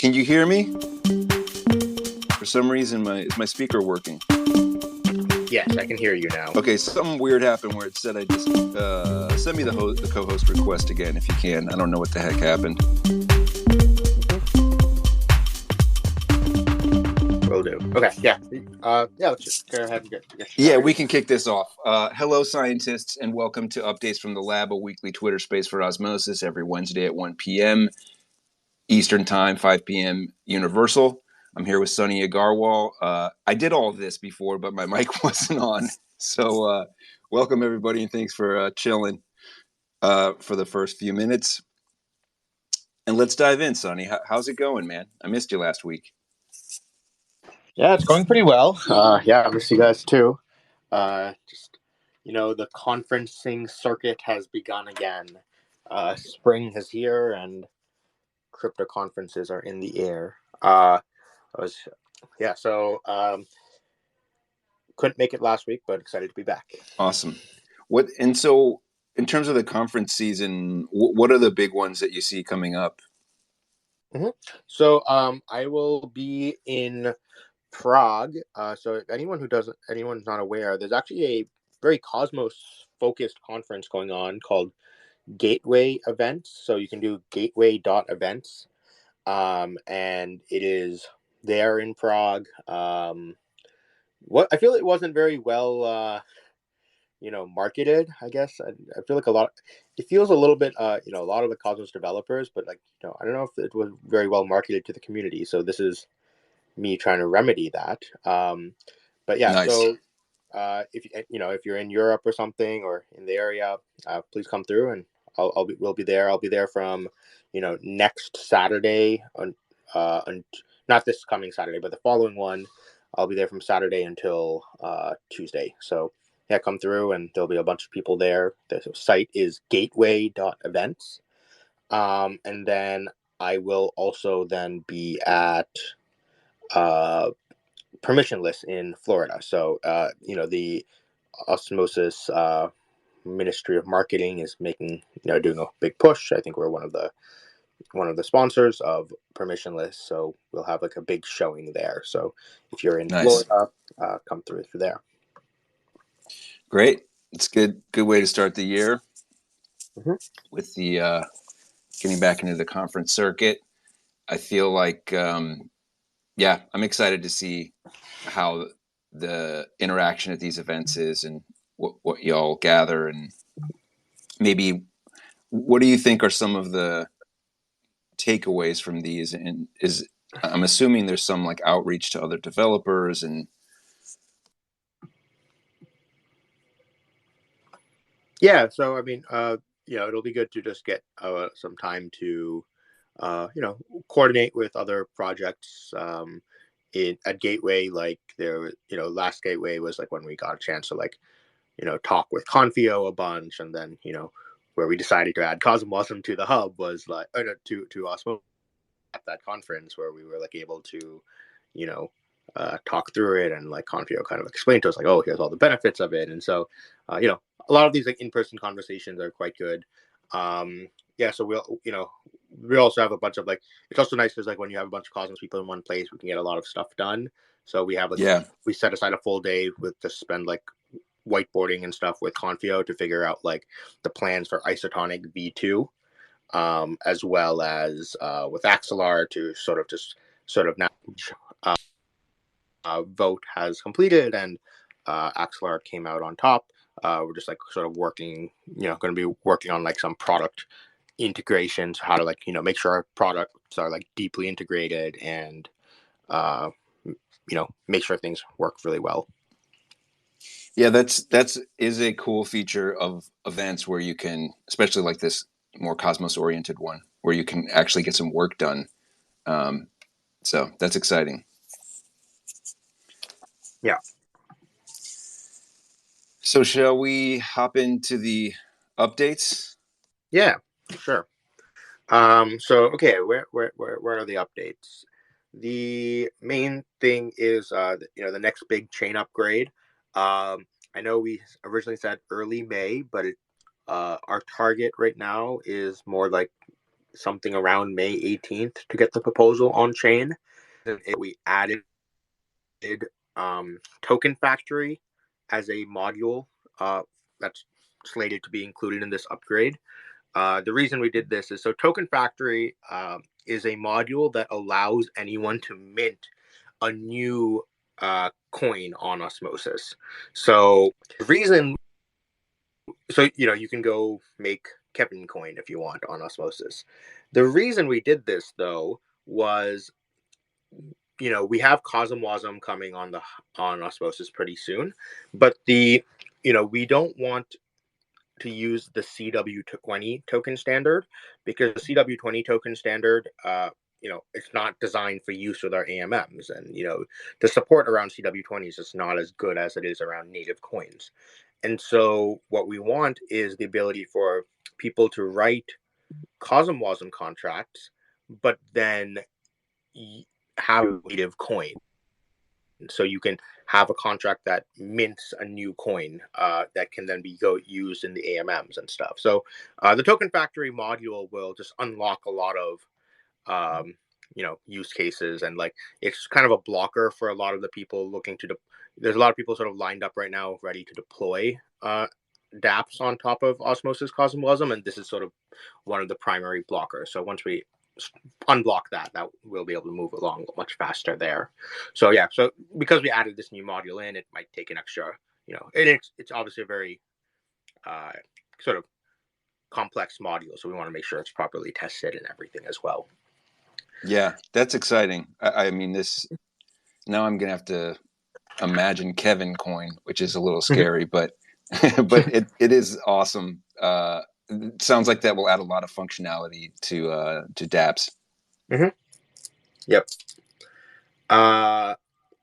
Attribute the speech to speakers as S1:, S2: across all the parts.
S1: Can you hear me? For some reason, is my speaker working?
S2: Yes, I can hear you now.
S1: Okay, something weird happened where it said I just send me the co-host request again if you can. I don't know what the heck happened.
S2: Will do. Okay, yeah. Let's just go ahead and get started.
S1: Yeah, we can kick this off. Hello, scientists, and welcome to Updates from the Lab, a weekly Twitter space for Osmosis every Wednesday at 1 p.m. Eastern Time, 5 p.m. Universal. I'm here with Sunny Agarwal. I did all of this before, but my mic wasn't on. So welcome, everybody, and thanks for chilling for the first few minutes. And let's dive in, Sunny. How's it going, man? I missed you last week.
S2: Yeah, it's going pretty well. I miss you guys too. The conferencing circuit has begun again. Spring is here, and crypto conferences are in the air. Couldn't make it last week, but excited to be back.
S1: Awesome. So in terms of the conference season, what are the big ones that you see coming up?
S2: Mm-hmm. So I will be in Prague. So if anyone's not aware, there's actually a very Cosmos-focused conference going on called Gateway Events. So you can do gateway.events. And it is there in Prague. I feel it wasn't very well marketed, I guess. I feel like it feels a little bit a lot of the Cosmos developers, but I don't know if it was very well marketed to the community. So this is me trying to remedy that.
S1: Nice.
S2: So if you're in Europe or something or in the area, please come through and we'll be there. I'll be there from next Saturday on not this coming Saturday, but the following one. I'll be there from Saturday until Tuesday. So yeah, come through and there'll be a bunch of people there. The site is gateway.events. And then I will also then be at permissionless in Florida. So the Osmosis Ministry of Marketing is doing a big push. I think we're one of the sponsors of permissionless, so we'll have a big showing there. So if you're in Florida, come through there.
S1: Great. It's good way to start the year with the getting back into the conference circuit. I feel like I'm excited to see how the interaction at these events is and what y'all gather, and maybe what do you think are some of the takeaways from these? And I'm assuming there's some outreach to other developers and
S2: yeah. So I mean, it'll be good to just get some time to coordinate with other projects at Gateway. Last Gateway was when we got a chance to talk with Confio a bunch, and then where we decided to add CosmWasm to the hub was to Osmosis at that conference, where we were able to talk through it, and Confio kind of explained to us oh, here's all the benefits of it. And so a lot of these in-person conversations are quite good. So we also have a bunch of it's also nice because when you have a bunch of Cosmos people in one place, we can get a lot of stuff done. So we have we set aside a full day to spend whiteboarding and stuff with Confio to figure out the plans for Isotonic V2, as well as with Axelar to sort of now vote has completed, and Axelar came out on top. We're just sort of working, going to be working on some product integrations, how to make sure our products are deeply integrated and make sure things work really well.
S1: Yeah, that's a cool feature of events where you can, especially this more Cosmos oriented one, where you can actually get some work done. So that's exciting.
S2: Yeah.
S1: So shall we hop into the updates?
S2: Yeah, sure. Okay, where are the updates? The main thing is the next big chain upgrade. I know we originally said early May, but our target right now is more something around May 18th to get the proposal on chain. And we added Token Factory as a module that's slated to be included in this upgrade. The reason we did this is so Token Factory is a module that allows anyone to mint a new coin on Osmosis. So the reason, so you can go make Kevin coin if you want on Osmosis. The reason we did this though was, we have CosmWasm coming on Osmosis pretty soon, but we don't want to use the CW20 token standard, because the CW20 token standard, it's not designed for use with our AMMs, and the support around CW20 is just not as good as it is around native coins. And so what we want is the ability for people to write CosmWasm contracts, but then have a native coin. So you can have a contract that mints a new coin that can then be used in the AMMs and stuff. So the Token Factory module will just unlock a lot of use cases, and like it's kind of a blocker for a lot of the people looking to. There's a lot of people sort of lined up right now, ready to deploy dApps on top of Osmosis CosmWasm, and this is sort of one of the primary blockers. So once we unblock that we'll be able to move along much faster there. So yeah, so because we added this new module in, it might take an extra, and it's obviously a very sort of complex module, so we want to make sure it's properly tested and everything as well.
S1: Yeah, that's exciting. I mean, this now I'm gonna have to imagine Kevin coin, which is a little scary, but but it is awesome. It sounds like that will add a lot of functionality to dApps.
S2: Mm-hmm. Yep.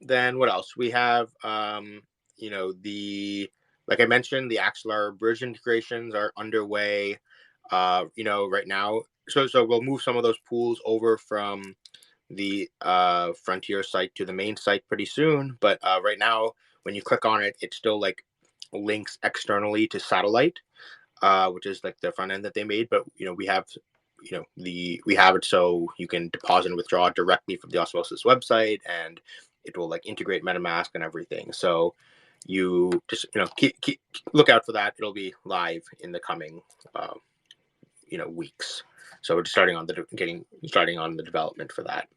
S2: Then what else? We have, like I mentioned, the Axelar bridge integrations are underway, right now. So we'll move some of those pools over from the Frontier site to the main site pretty soon. But right now, when you click on it, it still like links externally to Satellite, which is like the front end that they made. But we have we have it so you can deposit and withdraw directly from the Osmosis website, and it will like integrate MetaMask and everything. So you just keep look out for that. It'll be live in the coming weeks. So we're just starting on the development for that.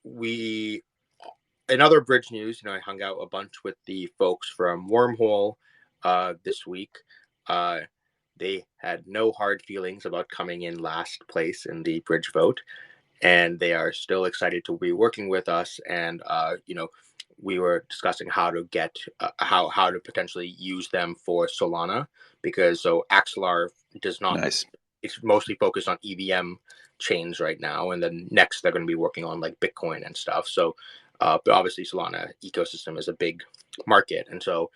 S2: We in other bridge news, I hung out a bunch with the folks from Wormhole this week. They had no hard feelings about coming in last place in the bridge vote, and they are still excited to be working with us. And we were discussing how to get how to potentially use them for Solana, because Axelar does not.
S1: Nice.
S2: It's mostly focused on EVM chains right now, and then next they're going to be working on like Bitcoin and stuff. So, but obviously Solana ecosystem is a big market, and so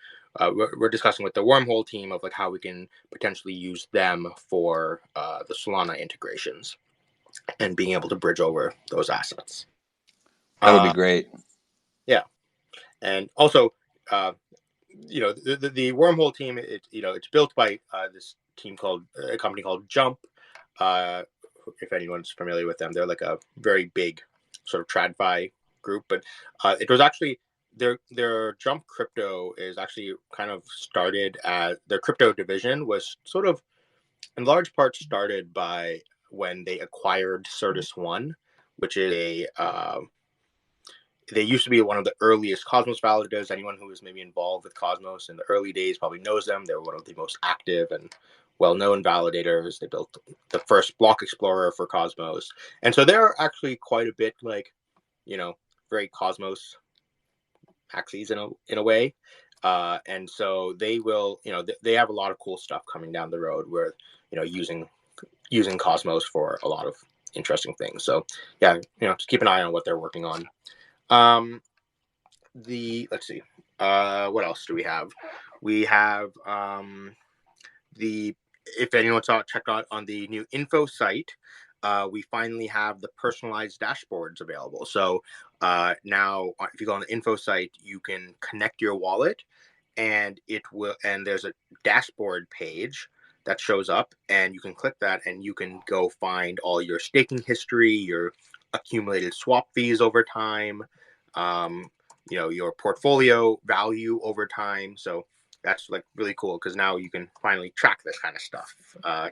S2: we're discussing with the Wormhole team of like how we can potentially use them for the Solana integrations and being able to bridge over those assets.
S1: That would be great.
S2: Yeah, and also, the Wormhole team, it's built by this team called a company called Jump. If anyone's familiar with them, they're like a very big sort of TradFi group, but it was actually their Jump crypto is actually kind of started as their crypto division was sort of in large part started by when they acquired Certus One, which is they used to be one of the earliest Cosmos validators. Anyone who was maybe involved with Cosmos in the early days probably knows them. They were one of the most active and well-known validators. They built the first block explorer for Cosmos. And so they're actually quite a bit like, very Cosmos axes in a way. And so they will, they have a lot of cool stuff coming down the road where, using Cosmos for a lot of interesting things. So yeah, just keep an eye on what they're working on. Let's see, what else do we have? We have if anyone check out on the new info site, we finally have the personalized dashboards available. So now if you go on the info site, you can connect your wallet, and there's a dashboard page that shows up, and you can click that and you can go find all your staking history, your accumulated swap fees over time, your portfolio value over time. So that's like really cool because now you can finally track this kind of stuff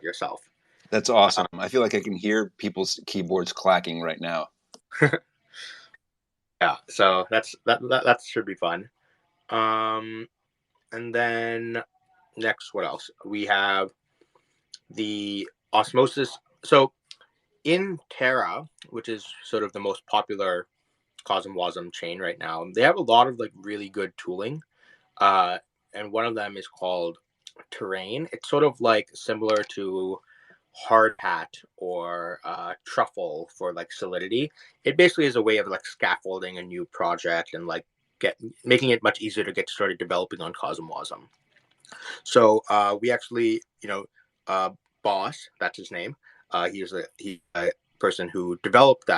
S2: yourself.
S1: That's awesome. I feel like I can hear people's keyboards clacking right now.
S2: Yeah, so that should be fun. And then next, what else? We have the Osmosis. So in Terra, which is sort of the most popular CosmWasm chain right now, they have a lot of like really good tooling. And one of them is called Terrain. It's sort of like similar to Hard Hat or Truffle for like Solidity. It basically is a way of like scaffolding a new project and like making it much easier to get started developing on CosmWasm. So we actually, Boss, that's his name. He's a person who developed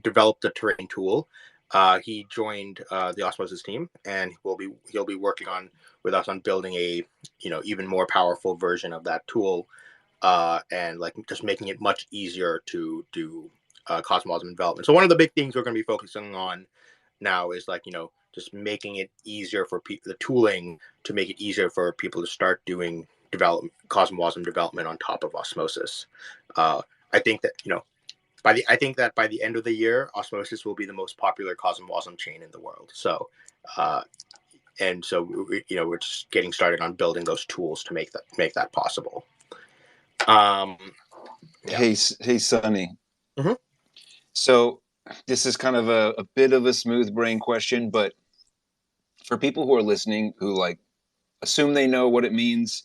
S2: developed the terrain tool. He joined the Osmosis team, and he'll be working with us on building a even more powerful version of that tool, and like just making it much easier to do CosmWasm development. So one of the big things we're going to be focusing on now is like just making it easier for the tooling to make it easier for people to start doing CosmWasm development on top of Osmosis. I think that by the end of the year, Osmosis will be the most popular CosmWasm chain in the world. So, and so we're just getting started on building those tools to make that possible. Yeah.
S1: Hey, Sonny.
S2: Mm-hmm.
S1: So this is kind of a bit of a smooth brain question, but for people who are listening who like assume they know what it means,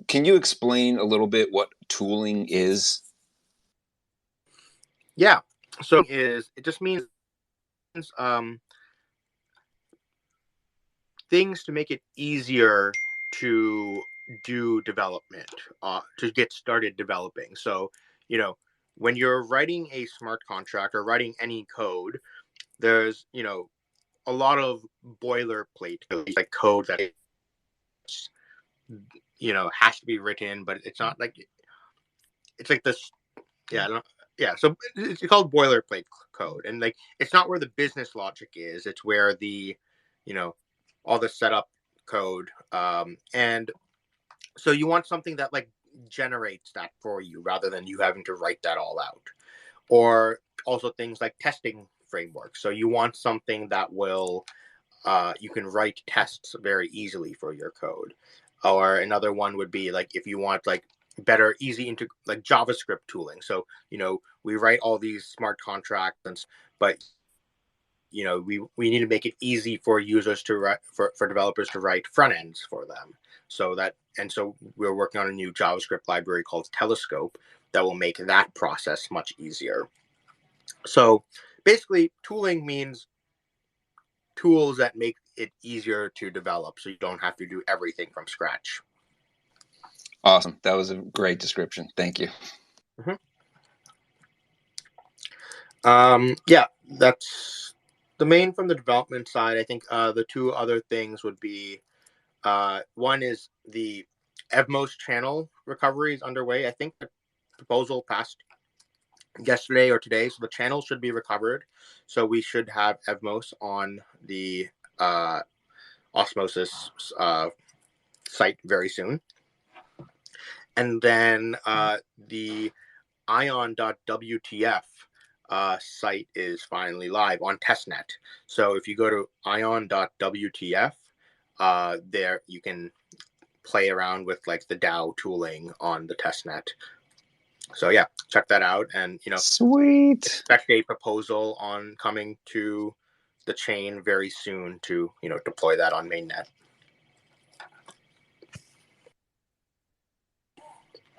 S1: can you explain a little bit what tooling is?
S2: Yeah. So it just means things to make it easier to do development, to get started developing. So, when you're writing a smart contract or writing any code, there's, a lot of boilerplate, like code that has to be written, but it's not like it's like this. Yeah, I don't. Yeah, so it's called boilerplate code, and like it's not where the business logic is. It's where the, all the setup code, and so you want something that like generates that for you rather than you having to write that all out. Or also things like testing frameworks. So you want something that will you can write tests very easily for your code. Or another one would be like if you want like better easy into like JavaScript tooling. So we write all these smart contracts, but we need to make it easy for users to write for developers to write front ends for them. So we're working on a new JavaScript library called Telescope that will make that process much easier. So basically, tooling means tools that make it easier to develop, so you don't have to do everything from scratch.
S1: Awesome. That was a great description. Thank you.
S2: Mm-hmm. Yeah, that's the main from the development side. I think the two other things would be one is the Evmos channel recovery is underway. I think the proposal passed yesterday or today, so the channel should be recovered. So we should have Evmos on the Osmosis site very soon. And then the ion.wtf site is finally live on testnet. So if you go to ion.wtf, there you can play around with like the DAO tooling on the testnet. So yeah, check that out, and
S1: sweet.
S2: Expect a proposal on coming to the chain very soon to deploy that on mainnet.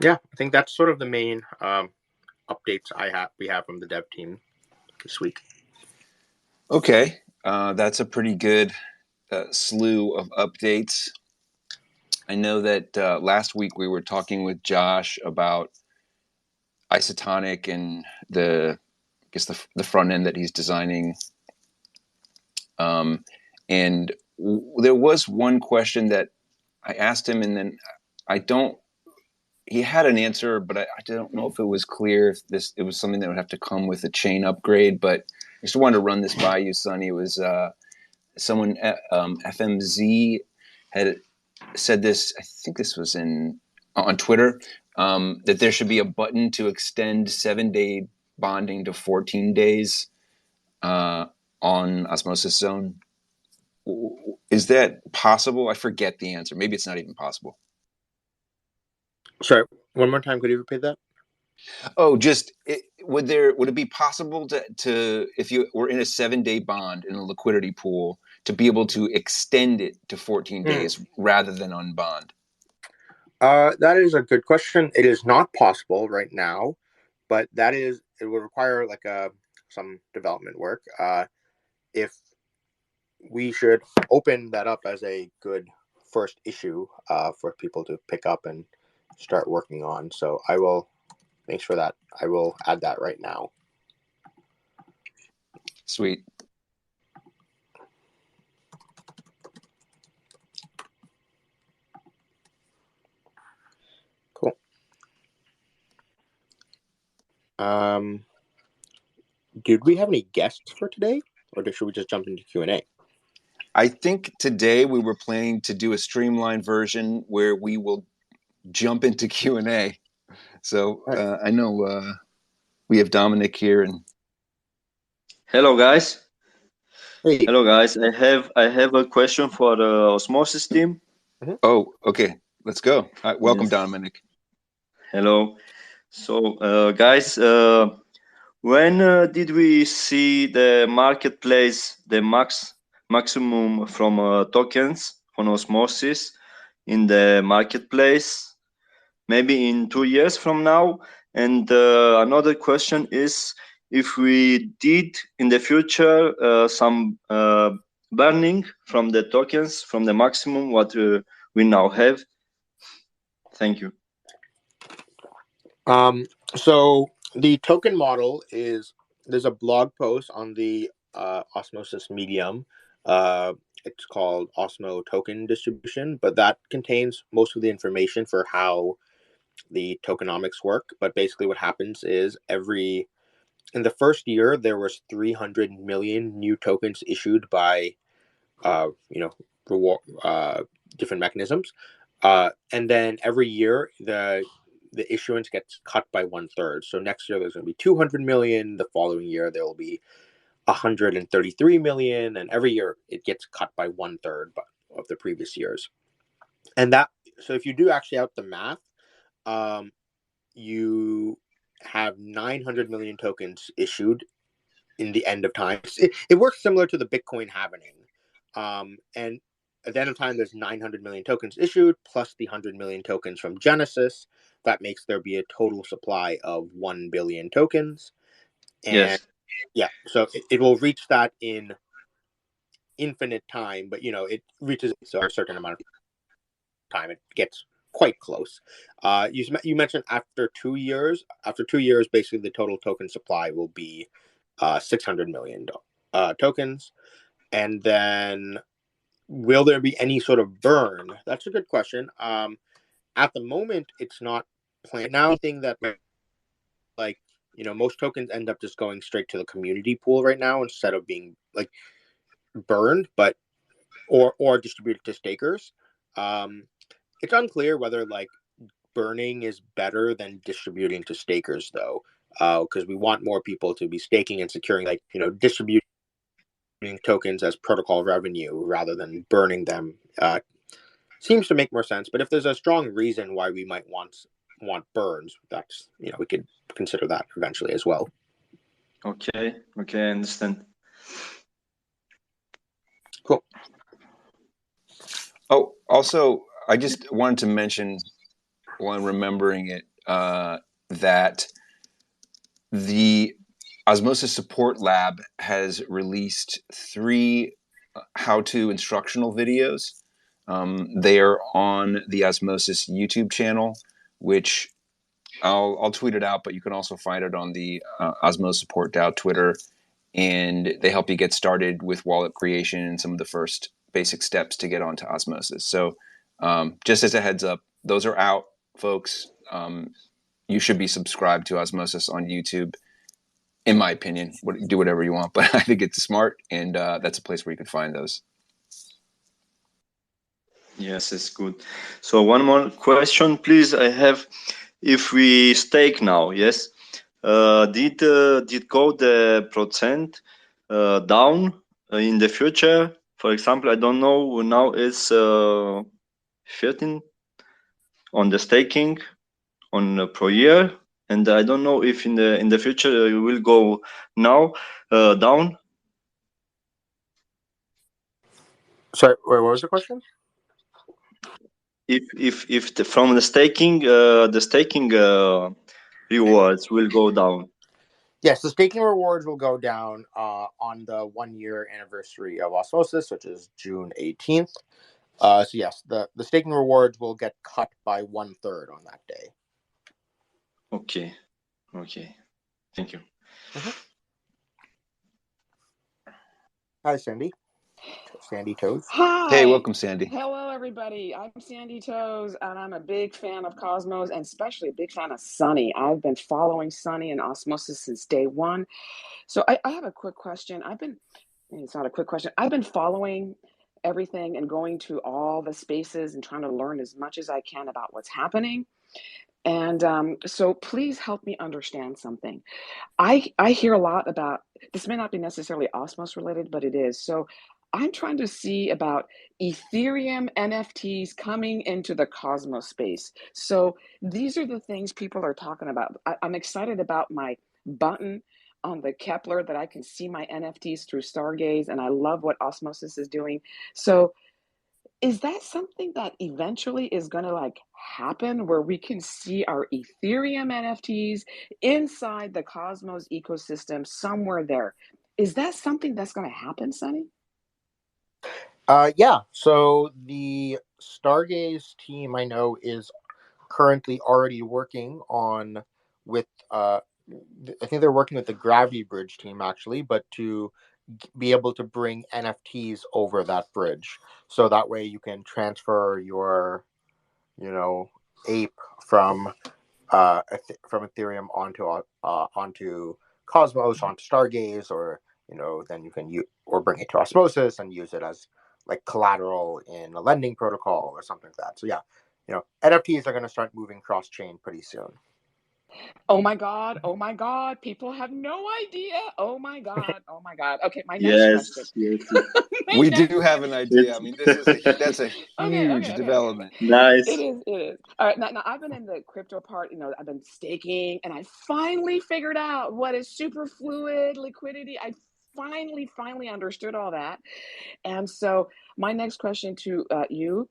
S2: Yeah, I think that's sort of the main updates we have from the dev team this week.
S1: Okay, that's a pretty good slew of updates. I know that last week we were talking with Josh about Isotonic and the front end that he's designing. And there was one question that I asked him, and then I don't. He had an answer, but I don't know if it was clear if it was something that would have to come with a chain upgrade. But I just wanted to run this by you, Sonny. It was someone FMZ had said this. I think this was on Twitter, that there should be a button to extend 7-day bonding to 14 days on Osmosis Zone. Is that possible? I forget the answer. Maybe it's not even possible.
S2: Sorry, one more time. Could you repeat that?
S1: Oh, would it be possible to if you were in a 7-day bond in a liquidity pool to be able to extend it to 14 days rather than unbond?
S2: That is a good question. It is not possible right now, but it would require like some development work. If we should open that up as a good first issue for people to pick up and start working on. So thanks for that. I will add that right now.
S1: Sweet.
S2: Cool. Did we have any guests for today, or should we just jump into Q&A?
S1: I think today we were planning to do a streamlined version where we will jump into Q&A. So I know we have Dominic here, and
S3: hello guys.
S2: Hey.
S3: Hello guys. I have a question for the Osmosis team.
S2: Mm-hmm.
S1: Oh, okay. Let's go. Welcome,
S3: Yes.
S1: Dominic.
S3: Hello. So, guys, when did we see the marketplace, the maximum from tokens on Osmosis in the marketplace? Maybe in 2 years from now. And another question is, if we did in the future some burning from the tokens from the maximum what we now have. Thank you.
S2: So the token model there's a blog post on the Osmosis Medium. It's called Osmo Token Distribution, but that contains most of the information for how the tokenomics work. But basically what happens is in the first year, there was 300 million new tokens issued by, different mechanisms. And then every year, the issuance gets cut by 1/3. So next year, there's going to be 200 million. The following year, there will be 133 million. And every year, it gets cut by 1/3 of the previous years. And so if you do actually out the math, you have 900 million tokens issued in the end of time. It works similar to the Bitcoin halvening. And at the end of time, there's 900 million tokens issued plus the 100 million tokens from Genesis. That makes there be a total supply of 1 billion tokens. And
S3: yes.
S2: Yeah, so it will reach that in infinite time, but it reaches a certain amount of time. It gets quite close. You mentioned after 2 years. After 2 years, basically the total token supply will be 600 million tokens. And then will there be any sort of burn? That's a good question. At the moment, it's not planned. Now, anything that most tokens end up just going straight to the community pool right now instead of being burned, or distributed to stakers. It's unclear whether burning is better than distributing to stakers, though, because we want more people to be staking and securing, distributing tokens as protocol revenue rather than burning them. Seems to make more sense. But if there's a strong reason why we might want burns, that's we could consider that eventually as well.
S3: Okay, I understand.
S2: Cool.
S1: Oh, also, I just wanted to mention, while remembering it, that the Osmosis Support Lab has released 3 how-to instructional videos. They are on the Osmosis YouTube channel, which I'll tweet it out, but you can also find it on the Osmosis Support DAO Twitter, and they help you get started with wallet creation and some of the first basic steps to get onto Osmosis. So just as a heads up, those are out, folks. You should be subscribed to Osmosis on YouTube. In my opinion, do whatever you want, but I think it's smart, and that's a place where you can find those.
S3: Yes, it's good. So one more question, please. I have, if we stake now, yes, did go the percent down in the future? For example, I don't know, now it's 15 on the staking on per year, and I don't know if in the future it will go now down.
S2: Sorry, wait, what was the question?
S3: If from the staking rewards will go down.
S2: Yes, the staking rewards will go down on the 1-year anniversary of Osmosis, which is June 18th. So yes, the staking rewards will get cut by 1/3 on that day.
S3: Okay. Thank you.
S2: Hi, Sandy. Sandy Toes.
S4: Hi.
S1: Hey, welcome, Sandy.
S4: Hello, everybody. I'm Sandy Toes, and I'm a big fan of Cosmos, and especially a big fan of Sunny. I've been following Sunny and Osmosis since day one. So I have a quick question. It's not a quick question. I've been following everything and going to all the spaces and trying to learn as much as I can about what's happening. And so please help me understand something. I hear a lot about, this may not be necessarily Osmos related, but it is. So I'm trying to see about Ethereum NFTs coming into the Cosmos space. So these are the things people are talking about. I'm excited about my button on the Kepler that I can see my NFTs through Stargaze, and I love what Osmosis is doing. So is that something that eventually is going to happen where we can see our Ethereum NFTs inside the Cosmos ecosystem somewhere there? Is that something that's going to happen, Sunny?
S2: Yeah. So the Stargaze team I know is currently already working on with I think they're working with the Gravity Bridge team actually, but to be able to bring NFTs over that bridge, so that way you can transfer your, ape from Ethereum onto Cosmos, onto Stargaze, or then you can or bring it to Osmosis and use it as like collateral in a lending protocol or something like that. So yeah, NFTs are going to start moving cross chain pretty soon.
S4: Oh my God. Oh my God. People have no idea. Oh my God. Oh my God. Okay. My next
S3: Yes.
S4: question.
S1: We do have an idea. I mean, that's a huge
S4: Okay.
S1: development.
S3: Nice.
S4: It is. All right. Now I've been in the crypto part, I've been staking, and I finally figured out what is super fluid liquidity. I finally understood all that. And so my next question to you,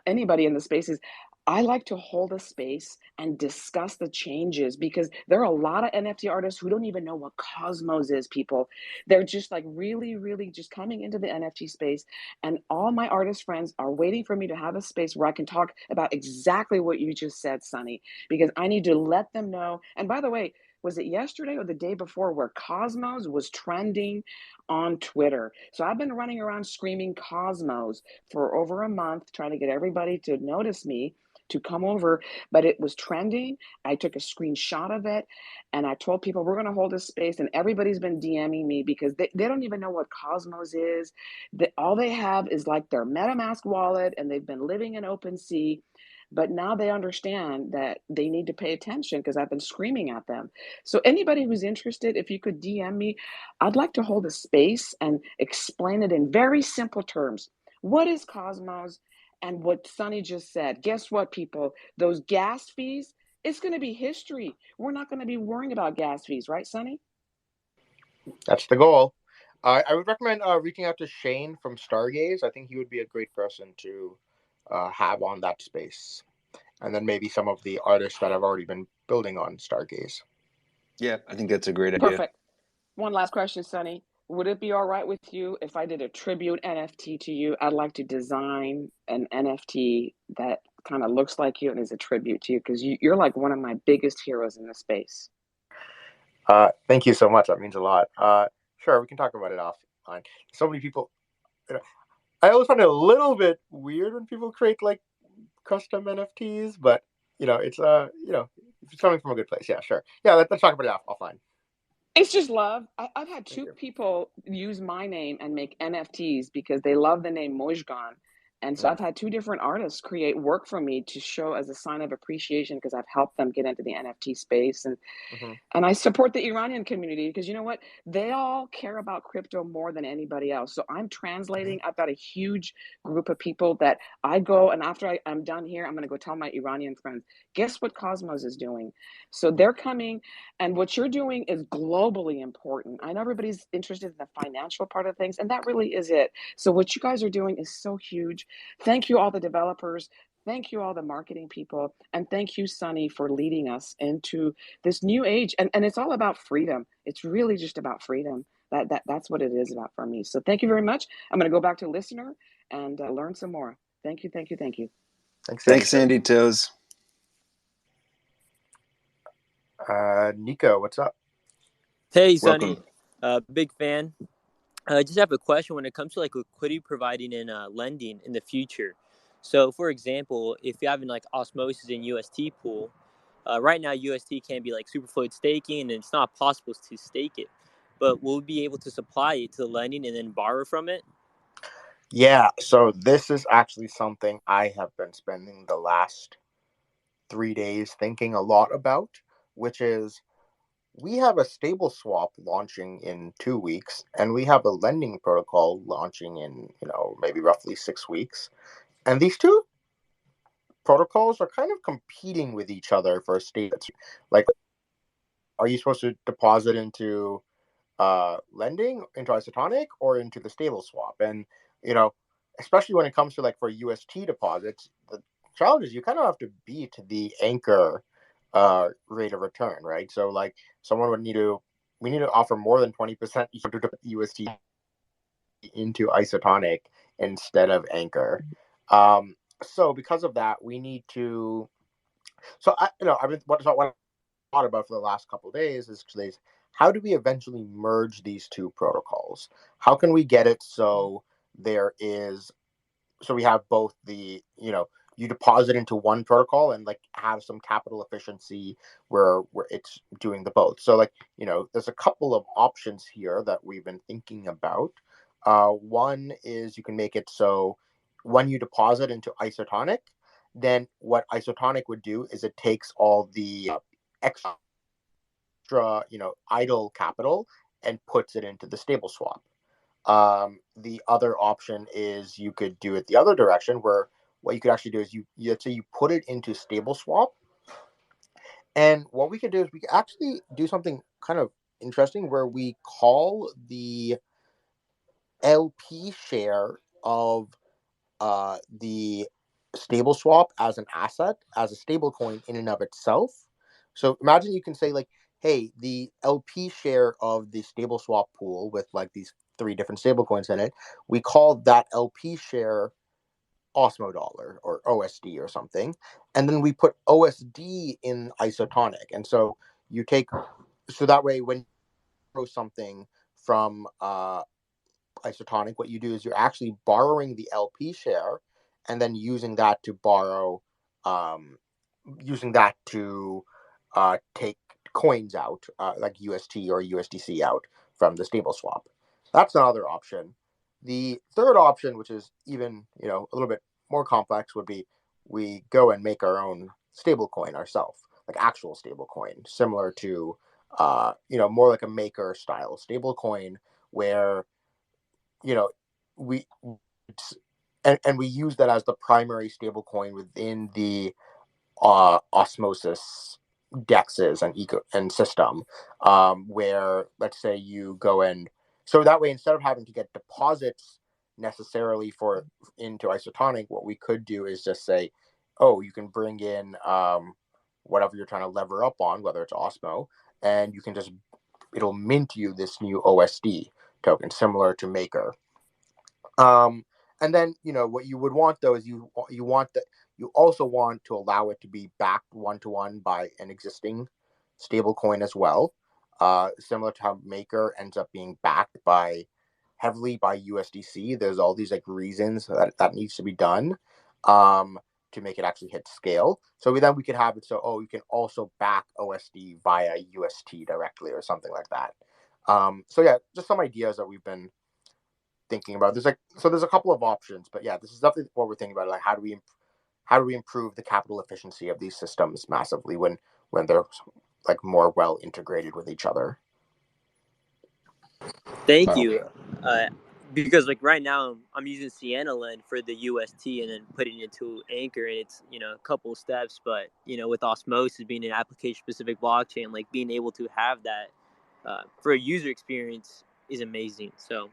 S4: anybody in the space, is I like to hold a space and discuss the changes, because there are a lot of NFT artists who don't even know what Cosmos is, people. They're just really just coming into the NFT space. And all my artist friends are waiting for me to have a space where I can talk about exactly what you just said, Sunny, because I need to let them know. And by the way, was it yesterday or the day before where Cosmos was trending on Twitter? So I've been running around screaming Cosmos for over a month, trying to get everybody to notice me, to come over, but it was trending. I took a screenshot of it, and I told people we're going to hold a space, and everybody's been DMing me because they don't even know what Cosmos is. All they have is like their MetaMask wallet, and they've been living in OpenSea. But now they understand that they need to pay attention because I've been screaming at them. So anybody who's interested, if you could DM me, I'd like to hold a space and explain it in very simple terms. What is Cosmos? And what Sunny just said, guess what, people? Those gas fees, it's going to be history. We're not going to be worrying about gas fees, right, Sunny?
S2: That's the goal. I would recommend reaching out to Shane from Stargaze. I think he would be a great person to have on that space. And then maybe some of the artists that have already been building on Stargaze.
S1: Yeah, I think that's a great idea.
S4: Perfect. One last question, Sunny. Would it be all right with you if I did a tribute NFT to you? I'd like to design an NFT that kind of looks like you and is a tribute to you, because you're like one of my biggest heroes in the space.
S2: Thank you so much. That means a lot. Sure, we can talk about it offline. So many people. I always find it a little bit weird when people create like custom NFTs, but it's if it's coming from a good place, yeah, sure. Yeah, let's talk about it offline.
S4: It's just love. I've had two people use my name and make NFTs because they love the name Mojgan. And so I've had two different artists create work for me to show as a sign of appreciation because I've helped them get into the NFT space. And I support the Iranian community because you know what? They all care about crypto more than anybody else. So I'm translating. I've got a huge group of people that I go, and after I'm done here, I'm going to go tell my Iranian friends, guess what Cosmos is doing? So they're coming, and what you're doing is globally important. I know everybody's interested in the financial part of things, and that really is it. So what you guys are doing is so huge. Thank you, all the developers. Thank you, all the marketing people. And thank you, Sunny, for leading us into this new age. And it's all about freedom. It's really just about freedom. That's what it is about for me. So thank you very much. I'm going to go back to listener and learn some more. Thank you, thank you, thank you.
S1: Thanks, Andy Toes.
S2: Nico, what's up?
S5: Hey, Sunny. Big fan. I just have a question when it comes to like liquidity providing and lending in the future. So, for example, if you're having like Osmosis and UST pool, right now UST can be like superfluid staking, and it's not possible to stake it. But we'll be able to supply it to the lending and then borrow from it.
S2: Yeah. So this is actually something I have been spending the last 3 days thinking a lot about, which is we have a stable swap launching in 2 weeks, and we have a lending protocol launching in, maybe roughly 6 weeks. And these two protocols are kind of competing with each other for a state. Like, are you supposed to deposit into lending, into Isotonic, or into the stable swap? And, especially when it comes to like for UST deposits, the challenge is you kind of have to beat the anchor rate of return, right? So like we need to offer more than 20% UST into Isotonic instead of anchor. So because of that, we need to. So I've been what I thought about for the last couple of days is how do we eventually merge these two protocols? How can we get it so we have both the you deposit into one protocol and like have some capital efficiency where it's doing the both. So like there's a couple of options here that we've been thinking about. One is you can make it so when you deposit into Isotonic, then what Isotonic would do is it takes all the extra idle capital and puts it into the stable swap. The other option is you could do it the other direction, where what you could actually do is let's say you put it into stable swap, and what we could do is we could actually do something kind of interesting where we call the LP share of the stable swap as an asset, as a stable coin in and of itself. So imagine you can say like, hey, the LP share of the stable swap pool with like these 3 different stable coins in it, we call that LP share Osmo dollar or OSD or something. And then we put OSD in Isotonic. And so that way when you borrow something from Isotonic, what you do is you're actually borrowing the LP share and then using that to take coins out, like UST or USDC out from the stable swap. That's another option. The third option, which is even a little bit more complex, would be we go and make our own stable coin ourselves, like actual stable coin, similar to more like a maker style stable coin where we use that as the primary stable coin within the Osmosis dexes and system, where let's say you go so that way instead of having to get deposits necessarily into Isotonic, what we could do is just say, oh, you can bring in whatever you're trying to lever up on, whether it's Osmo, and you can it'll mint you this new OSD token similar to Maker. And then what you would want though is you also want to allow it to be backed 1-to-1 by an existing stable coin as well, similar to how Maker ends up being backed heavily by USDC. There's all these like reasons that needs to be done. to make it actually hit scale. So we could have it so, you can also back OSD via UST directly or something like that. So yeah, just some ideas that we've been thinking about. There's a couple of options, but yeah, this is definitely what we're thinking about. Like, how do we improve the capital efficiency of these systems massively when they're like more well integrated with each other?
S5: Thank you. Because like right now I'm using Sienna Lend for the UST and then putting it into Anchor, and it's a couple steps, but with Osmosis being an application specific blockchain, like being able to have that for a user experience is amazing. So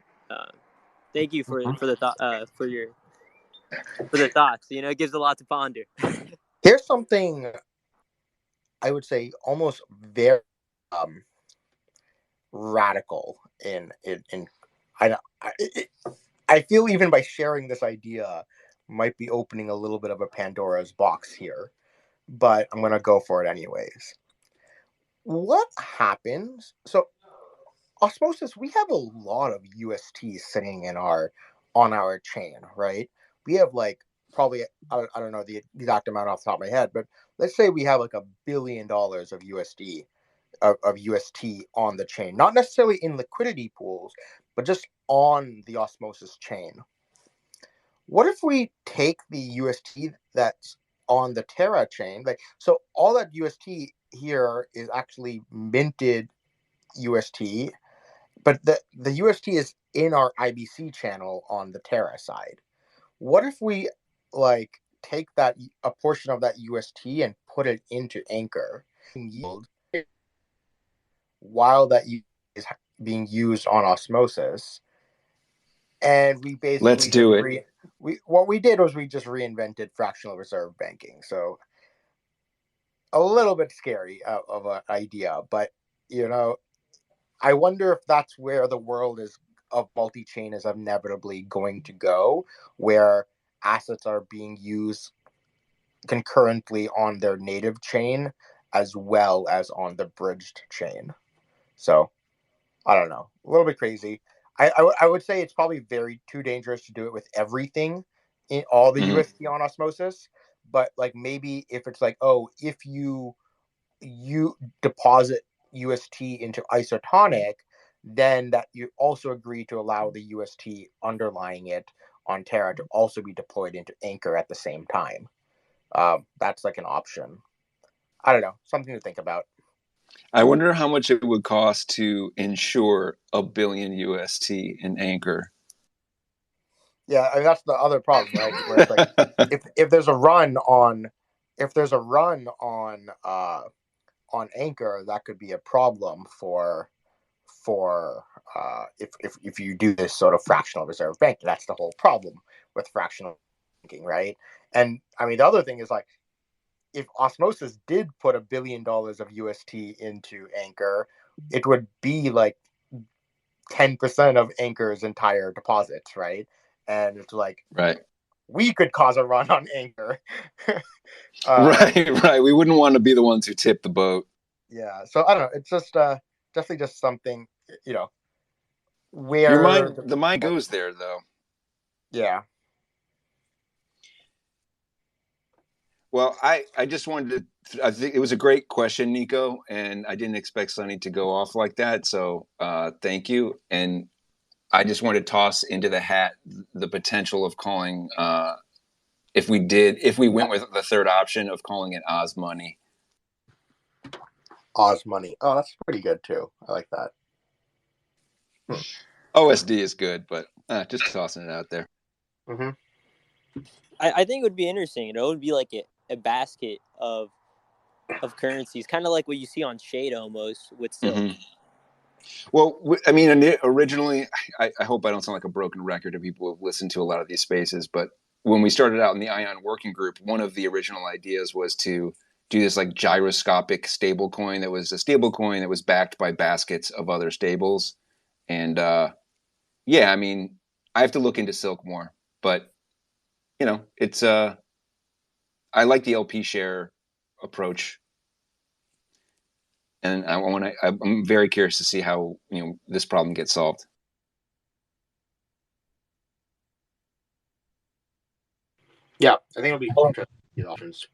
S5: thank you for the thought for the thoughts. It gives a lot to ponder.
S2: Here's something I would say almost very radical I feel even by sharing this idea might be opening a little bit of a Pandora's box here, but I'm going to go for it anyways. What happens? So Osmosis, we have a lot of USTs sitting on our chain, right? We have like probably, I don't know the exact amount off the top of my head, but let's say we have like $1 billion of UST on the chain, not necessarily in liquidity pools, but just on the Osmosis chain. What if we take the UST that's on the Terra chain, so all that UST here is actually minted UST, but the UST is in our IBC channel on the Terra side. What if we take a portion of that UST and put it into Anchor yield while that is being used on Osmosis, and we basically
S1: let's do it.
S2: What we did was we just reinvented fractional reserve banking. So a little bit scary of an idea, but I wonder if that's where the world of multi-chain is inevitably going to go, where assets are being used concurrently on their native chain as well as on the bridged chain. So I don't know, a little bit crazy. I would say it's probably too dangerous to do it with everything in all the UST on Osmosis, but maybe if it's if you deposit UST into Isotonic, then that you also agree to allow the UST underlying it on Terra to also be deployed into Anchor at the same time. That's an option. I don't know, something to think about.
S1: I wonder how much it would cost to insure $1 billion UST in Anchor.
S2: Yeah, I mean, that's the other problem, right? Where it's if there's a run on Anchor, that could be a problem for if you do this sort of fractional reserve bank. That's the whole problem with fractional banking, right? And I mean, the other thing is if Osmosis did put $1 billion of UST into Anchor, it would be 10% of Anchor's entire deposits, right? And it's
S1: right.
S2: We could cause a run on Anchor.
S1: Right. We wouldn't want to be the ones who tip the boat.
S2: Yeah. So I don't know. It's just definitely just something, where
S1: the mind goes there, though.
S2: Yeah.
S1: Well, I just wanted to. I think it was a great question, Nico, and I didn't expect Sunny to go off like that. So thank you. And I just wanted to toss into the hat the potential of calling, if we went with the third option of calling it Osmoney.
S2: Osmoney. Oh, that's pretty good too. I like that.
S1: OSD is good, but just tossing it out there.
S2: Mm-hmm.
S5: I think it would be interesting. It would be like a basket of currencies, kind of like what you see on Shade almost with Silk.
S1: Mm-hmm. Well, I mean, originally, I hope I don't sound like a broken record to people who've listened to a lot of these spaces, but when we started out in the Ion working group, one of the original ideas was to do this gyroscopic stablecoin that was a stablecoin that was backed by baskets of other stables. And yeah, I mean, I have to look into Silk more, but it's I like the LP share approach. And I'm very curious to see how this problem gets solved.
S2: Yeah, I think it'll be interesting. these options.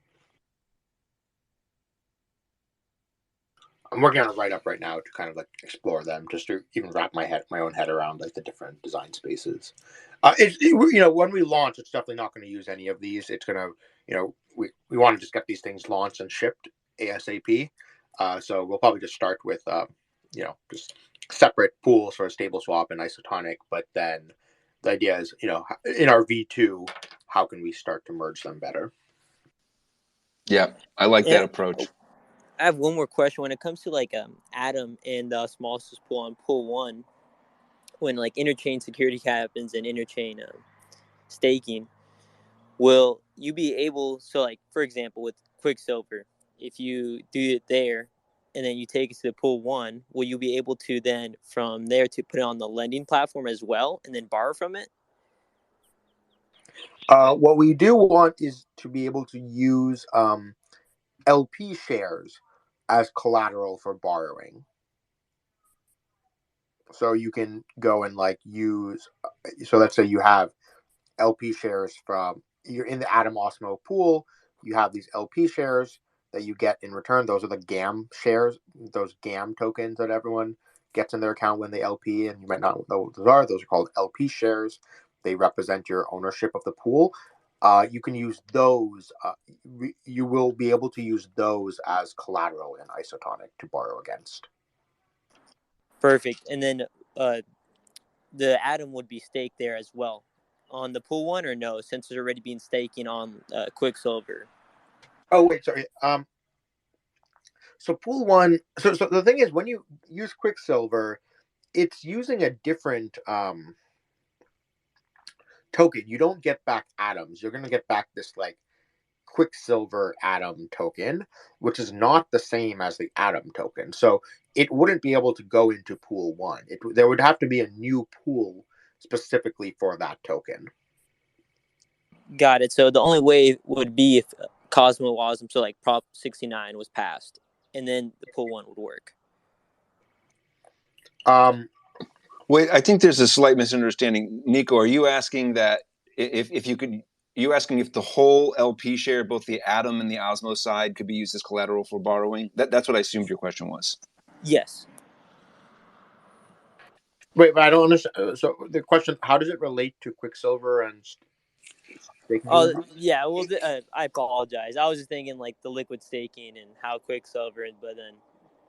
S2: I'm working on a write-up right now to kind of like explore them, just to even wrap my own head around like the different design spaces. When we launch, it's definitely not going to use any of these. It's going to, we want to just get these things launched and shipped ASAP. So we'll probably just start with, just separate pools for stableswap and Isotonic. But then the idea is, in our V2, how can we start to merge them better?
S1: Yeah, I like that approach.
S5: I have one more question. When it comes to like Atom and the Osmosis pool on pool 1, when like interchain security happens and interchain staking, will you be able, so like for example with Quicksilver, if you do it there and then you take it to the pool 1, will you be able to then from there to put it on the lending platform as well and then borrow from it?
S2: What we do want is to be able to use LP shares as collateral for borrowing. So you can go and like use, so let's say you have LP shares you're in the Atom Osmo pool, you have these LP shares that you get in return. Those are the GAM shares, those GAM tokens that everyone gets in their account when they LP, and you might not know what those are. Those are called LP shares. They represent your ownership of the pool. You can use those. You will be able to use those as collateral in Isotonic to borrow against.
S5: Perfect. And then the Atom would be staked there as well on the pool 1, or no, since it's already been staking on Quicksilver?
S2: Oh wait, sorry. So pool 1. So the thing is, when you use Quicksilver, it's using a different token. You don't get back atoms. You're going to get back this like Quicksilver Atom token, which is not the same as the Atom token. So it wouldn't be able to go into pool 1. There would have to be a new pool specifically for that token.
S5: Got it. So the only way would be if CosmWasm, so like Prop 69 was passed, and then the pool 1 would work.
S1: Wait, I think there's a slight misunderstanding. Nico, are you asking that if you could? You asking if the whole LP share, both the Atom and the Osmo side, could be used as collateral for borrowing? That's what I assumed your question was.
S5: Yes.
S2: Wait, but I don't understand. So the question: how does it relate to Quicksilver and staking?
S5: Oh, yeah. Well, I apologize. I was just thinking like the liquid staking and how Quicksilver, but then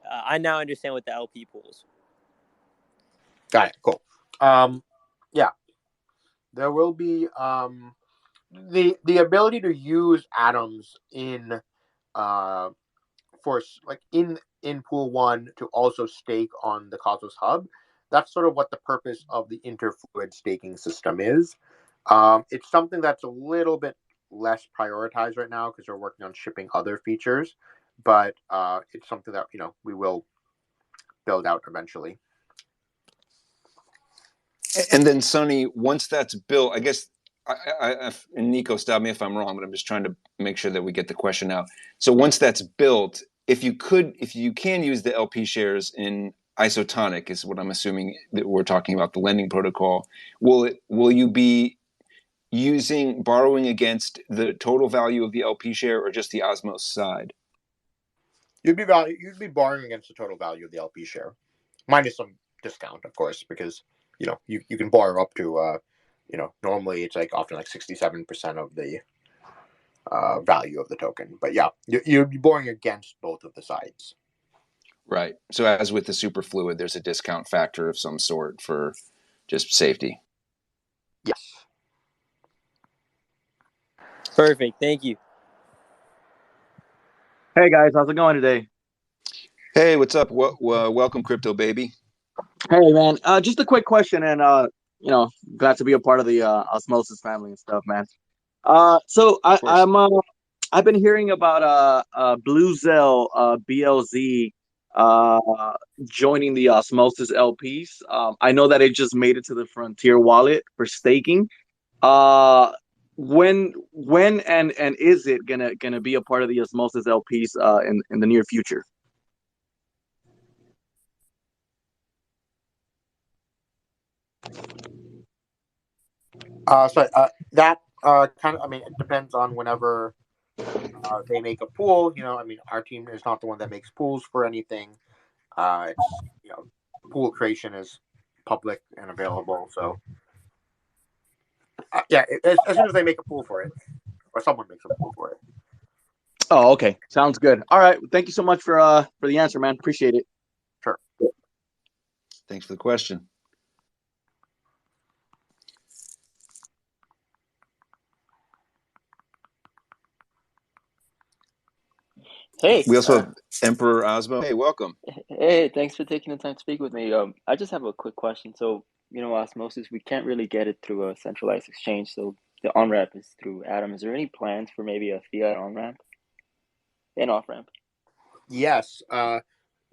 S5: I now understand what the LP pools.
S2: Got it. Cool. Yeah, there will be the ability to use atoms in for like in pool 1 to also stake on the Cosmos hub. That's sort of what the purpose of the interfluid staking system is. It's something that's a little bit less prioritized right now because we're working on shipping other features, but it's something that we will build out eventually.
S1: And then Sonny, once that's built, I guess, and Nico, stop me if I'm wrong, but I'm just trying to make sure that we get the question out. So once that's built, if you can use the LP shares in Isotonic, is what I'm assuming that we're talking about, the lending protocol. Will you be borrowing against the total value of the LP share or just the Osmos side?
S2: You'd be borrowing against the total value of the LP share, minus some discount, of course, because you can borrow up to normally it's like often like 67% of the value of the token. But yeah, you'd be borrowing against both of the sides.
S1: Right. So as with the superfluid, there's a discount factor of some sort for just safety.
S2: Yes.
S5: Perfect. Thank you.
S6: Hey guys, how's it going today?
S1: Hey, what's up? Welcome, crypto baby.
S6: Hey man, just a quick question, and glad to be a part of the Osmosis family and stuff, man. So I've been hearing about Bluezell BLZ joining the Osmosis LPs. I know that it just made it to the Frontier wallet for staking. When and is it gonna be a part of the Osmosis LPs in the near future?
S2: That kind of, it depends on whenever They make a pool. I mean, our team is not the one that makes pools for anything. It's pool creation is public and available. So yeah, as soon as they make a pool for it, or someone makes a pool for it.
S6: Oh, okay. Sounds good. All right. Thank you so much for the answer, man. Appreciate it.
S2: Sure.
S1: Thanks for the question.
S5: Hey.
S1: We also have Emperor Osmo. Hey, welcome.
S7: Hey, thanks for taking the time to speak with me. I just have a quick question. So, Osmosis, we can't really get it through a centralized exchange, so the on-ramp is through Atom. Is there any plans for maybe a fiat on-ramp and off-ramp?
S2: Yes.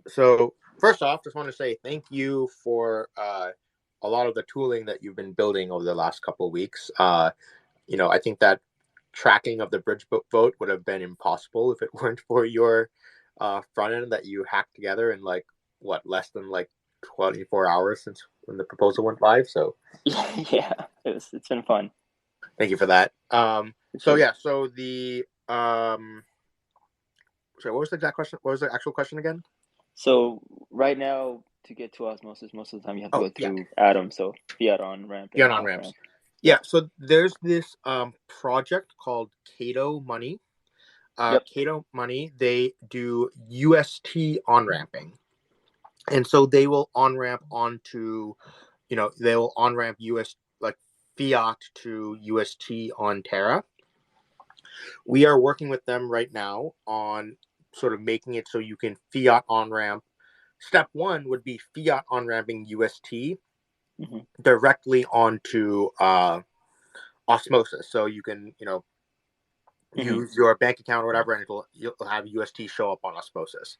S2: So first off, just want to say thank you for a lot of the tooling that you've been building over the last couple of weeks. I think that tracking of the bridge vote would have been impossible if it weren't for your front end that you hacked together in less than 24 hours since when the proposal went live. So
S7: Yeah, it's been fun.
S2: Thank you for that. So the sorry, what was the exact question? What was the actual question again?
S7: So right now, to get to Osmosis, most of the time you have to go through Atom. So fiat on ramp.
S2: Fiat on ramps. Yeah. So there's this project called Kado Money. Kado Money. They do UST on ramping, and so they will on ramp onto, they will on ramp US like fiat to UST on Terra. We are working with them right now on sort of making it so you can fiat on ramp. Step one would be fiat on ramping UST directly onto Osmosis. So you can, use your bank account or whatever, and you'll have UST show up on Osmosis.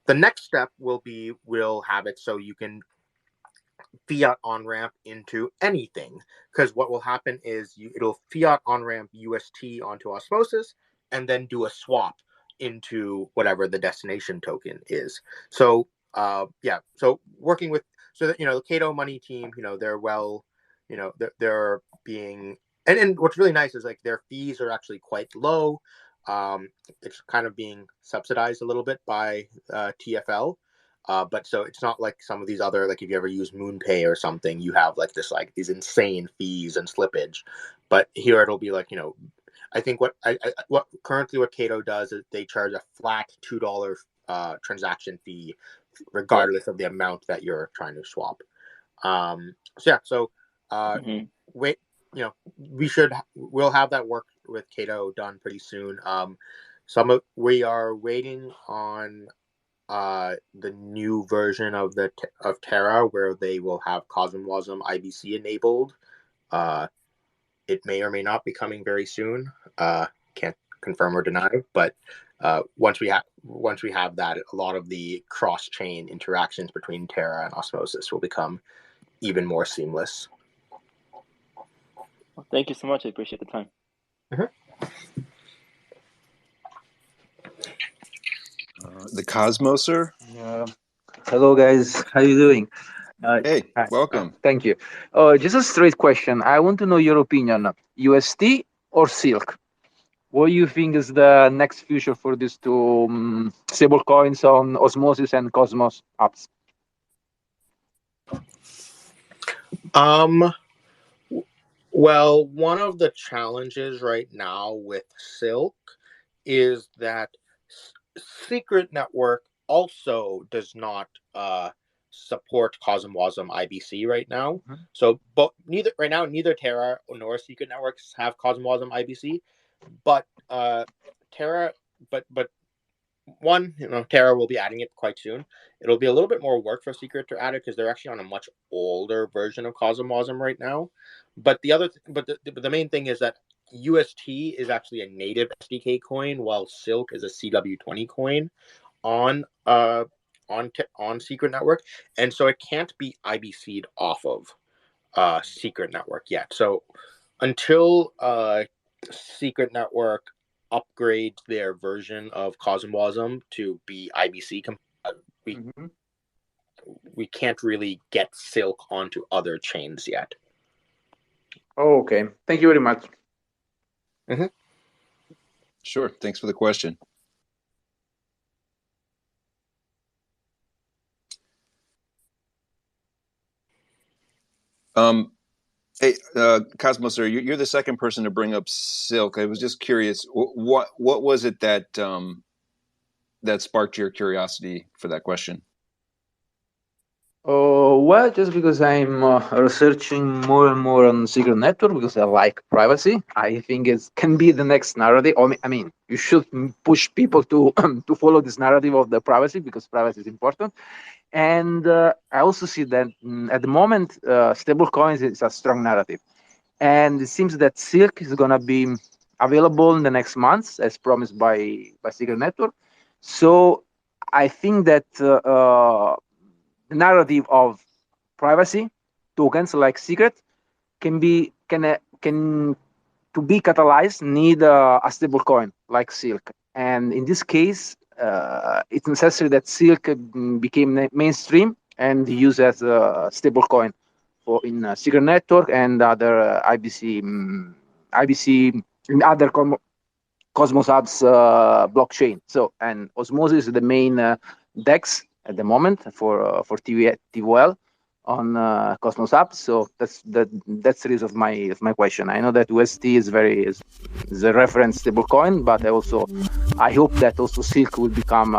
S2: The next step we'll have it so you can fiat on ramp into anything, because what will happen is it'll fiat on ramp UST onto Osmosis and then do a swap into whatever the destination token is. So so working with the Kado Money team, they're they're being, and what's really nice is their fees are actually quite low. It's kind of being subsidized a little bit by TFL. But so it's not like some of these other, if you ever use MoonPay or something, you have these insane fees and slippage. But here it'll be I think what Kado does is they charge a flat $2 transaction fee, regardless of the amount that you're trying to swap. We'll have that work with Kado done pretty soon. We are waiting on the new version of Terra, where they will have CosmWasm IBC enabled. It may or may not be coming very soon. Can't confirm or deny, but once we have that, a lot of the cross-chain interactions between Terra and Osmosis will become even more seamless.
S7: Well, thank you so much. I appreciate the time.
S1: The Cosmoser.
S8: Hello, guys. How you doing?
S1: Hey, welcome.
S8: Thank you. Just a straight question. I want to know your opinion. UST or Silk? What do you think is the next future for these two stablecoins on Osmosis and Cosmos apps?
S2: Well, one of the challenges right now with Silk is that Secret Network also does not support CosmWasm IBC right now. So, but neither Terra nor Secret Networks have CosmWasm IBC, but Terra, but Terra will be adding it quite soon. It'll be a little bit more work for Secret to add it because they're actually on a much older version of CosmWasm right now. But the main thing is that UST is actually a native SDK coin, while Silk is a CW20 coin on Secret Network, and so it can't be IBC'd off of Secret Network yet. So until Secret Network upgrades their version of CosmWasm to be IBC we can't really get Silk onto other chains yet.
S8: Oh, okay. Thank you very much.
S1: Sure. Thanks for the question. Hey, Cosmos, sir, you're the second person to bring up Silk. I was just curious, what was it that that sparked your curiosity for that question?
S8: Well, just because I'm researching more and more on secret network because I like privacy. I think it can be the next narrative. I mean, you should push people to to follow this narrative of the privacy because privacy is important. And I also see that at the moment, stablecoins is a strong narrative. And it seems that Silk is going to be available in the next months, as promised by Secret Network. So I think that the narrative of privacy tokens like Secret can to be catalyzed need a stablecoin like Silk. And in this case, it's necessary that Silk became mainstream and used as a stablecoin for in Secret Network and other IBC in other CosmWasm's blockchain. So, and Osmosis is the main DEX at the moment for TVL on CosmWasm. So that's the reason of my question. I know that UST is a reference stablecoin, but I hope that also Silk will become